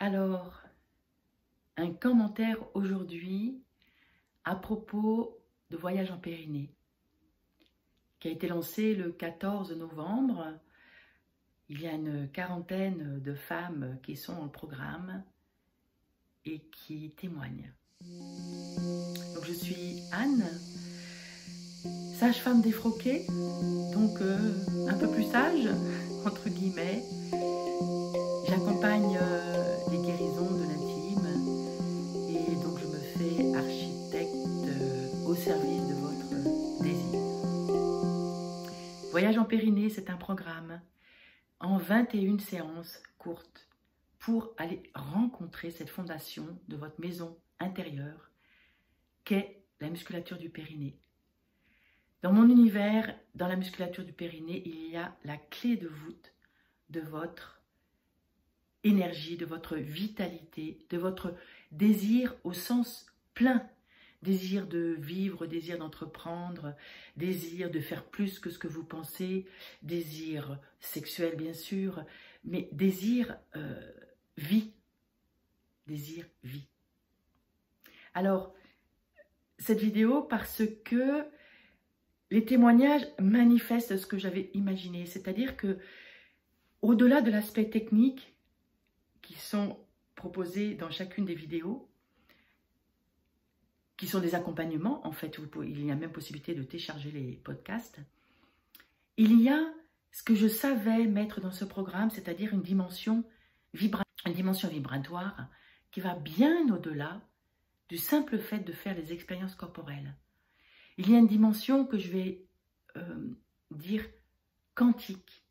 Alors, un commentaire aujourd'hui à propos de Voyage en Périnée, qui a été lancé le 14 novembre. Il y a une quarantaine de femmes qui sont dans le programme et qui témoignent. Donc je suis Anne, sage-femme défroquée, donc un peu plus sage, entre guillemets. J'accompagne les guérisons de l'intime et donc je me fais architecte au service de votre désir. Voyage en Périnée, c'est un programme en 21 séances courtes pour aller rencontrer cette fondation de votre maison intérieure qu'est la musculature du périnée. Dans mon univers, dans la musculature du périnée, il y a la clé de voûte de votre énergie, de votre vitalité, de votre désir au sens plein. Désir de vivre, désir d'entreprendre, désir de faire plus que ce que vous pensez, désir sexuel bien sûr, mais désir vie. Désir vie. Alors, cette vidéo parce que les témoignages manifestent ce que j'avais imaginé, c'est-à-dire que au-delà de l'aspect technique qui sont proposés dans chacune des vidéos, qui sont des accompagnements, en fait, il y a même possibilité de télécharger les podcasts, il y a ce que je savais mettre dans ce programme, c'est-à-dire une dimension vibratoire qui va bien au-delà du simple fait de faire les expériences corporelles. Il y a une dimension que je vais dire quantique.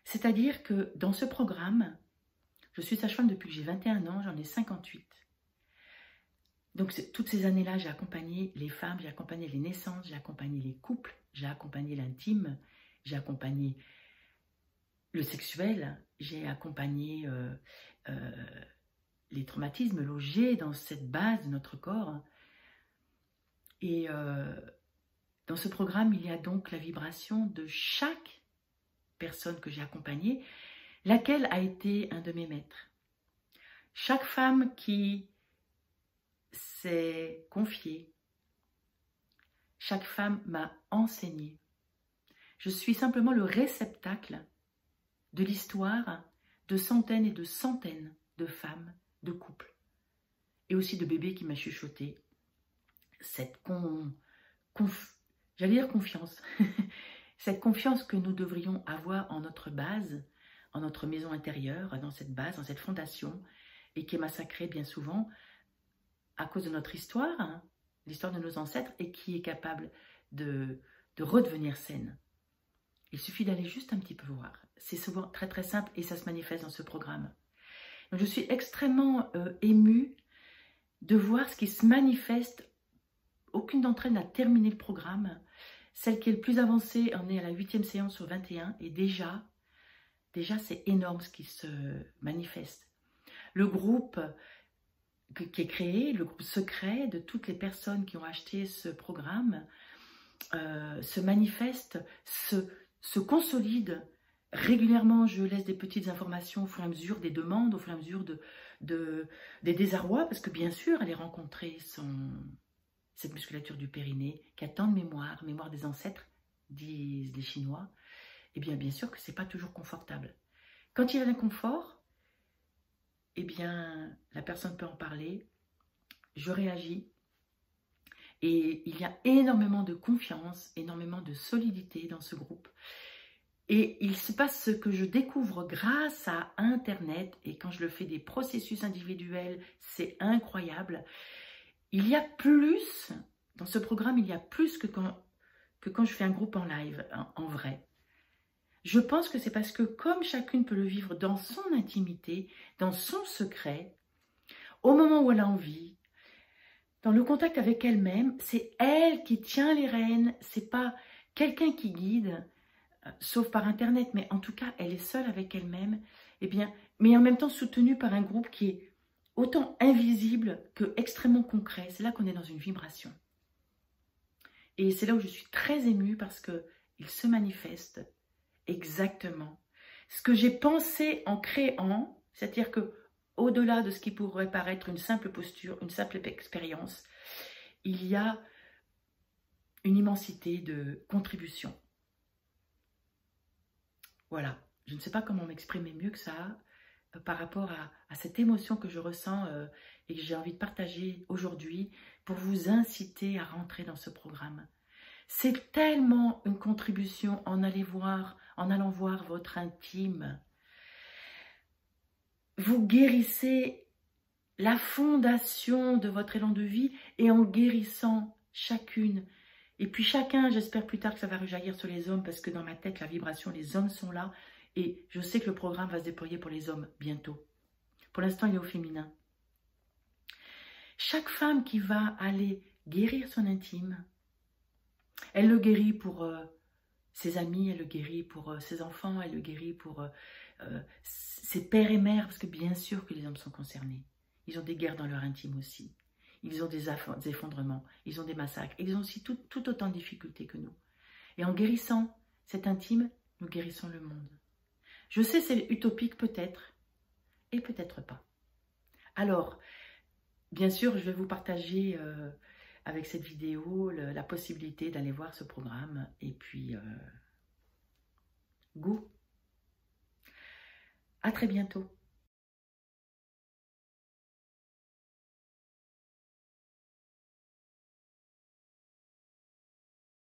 C'est-à-dire que dans ce programme, je suis sage-femme depuis que j'ai 21 ans, j'en ai 58. Donc toutes ces années-là, j'ai accompagné les femmes, j'ai accompagné les naissances, j'ai accompagné les couples, j'ai accompagné l'intime, j'ai accompagné le sexuel, j'ai accompagné les traumatismes logés dans cette base de notre corps. Et dans ce programme, il y a donc la vibration de chaque personne que j'ai accompagnée, laquelle a été un de mes maîtres. Chaque femme qui s'est confiée, chaque femme m'a enseigné. Je suis simplement le réceptacle de l'histoire de centaines et de centaines de femmes, de couples, et aussi de bébés qui m'a chuchoté cette j'allais dire confiance, cette confiance que nous devrions avoir en notre base, en notre maison intérieure, dans cette base, dans cette fondation, et qui est massacrée bien souvent à cause de notre histoire, hein, l'histoire de nos ancêtres, et qui est capable de redevenir saine. Il suffit d'aller juste un petit peu voir. C'est souvent très très simple et ça se manifeste dans ce programme. Donc, je suis extrêmement émue de voir ce qui se manifeste. Aucune d'entre elles n'a terminé le programme. Celle qui est le plus avancée en est à la 8e séance sur 21 et déjà c'est énorme ce qui se manifeste. Le groupe qui est créé, le groupe secret de toutes les personnes qui ont acheté ce programme se manifeste, se consolide. Régulièrement, je laisse des petites informations au fur et à mesure des demandes, au fur et à mesure des désarrois, parce que bien sûr, aller rencontrer cette musculature du périnée qui a tant de mémoire des ancêtres, disent les Chinois, eh bien sûr que ce n'est pas toujours confortable. Quand il y a l'inconfort, eh bien, la personne peut en parler, je réagis, et il y a énormément de confiance, énormément de solidité dans ce groupe. Et il se passe ce que je découvre grâce à Internet, et quand je le fais des processus individuels, c'est incroyable. Il y a plus, dans ce programme, il y a plus que quand je fais un groupe en live, en vrai. Je pense que c'est parce que comme chacune peut le vivre dans son intimité, dans son secret, au moment où elle a envie, dans le contact avec elle-même, c'est elle qui tient les rênes, c'est pas quelqu'un qui guide, sauf par Internet, mais en tout cas, elle est seule avec elle-même, eh bien, mais en même temps soutenue par un groupe qui est autant invisible que extrêmement concret. C'est là qu'on est dans une vibration. Et c'est là où je suis très émue parce qu'il se manifeste exactement ce que j'ai pensé en créant, c'est-à-dire que au-delà de ce qui pourrait paraître une simple posture, une simple expérience, il y a une immensité de contribution. Voilà, je ne sais pas comment m'exprimer mieux que ça par rapport à cette émotion que je ressens et que j'ai envie de partager aujourd'hui pour vous inciter à rentrer dans ce programme. C'est tellement une contribution en allant voir votre intime. Vous guérissez la fondation de votre élan de vie et en guérissant chacune. Et puis chacun, j'espère plus tard que ça va rejaillir sur les hommes parce que dans ma tête, la vibration, les hommes sont là. Et je sais que le programme va se déployer pour les hommes bientôt. Pour l'instant, il est au féminin. Chaque femme qui va aller guérir son intime, elle le guérit pour ses amis, elle le guérit pour ses enfants, elle le guérit pour ses pères et mères, parce que bien sûr que les hommes sont concernés. Ils ont des guerres dans leur intime aussi. Ils ont des effondrements, ils ont des massacres. Ils ont aussi tout autant de difficultés que nous. Et en guérissant cet intime, nous guérissons le monde. Je sais, c'est utopique peut-être, et peut-être pas. Alors, bien sûr, je vais vous partager avec cette vidéo la possibilité d'aller voir ce programme. Et puis, go! À très bientôt.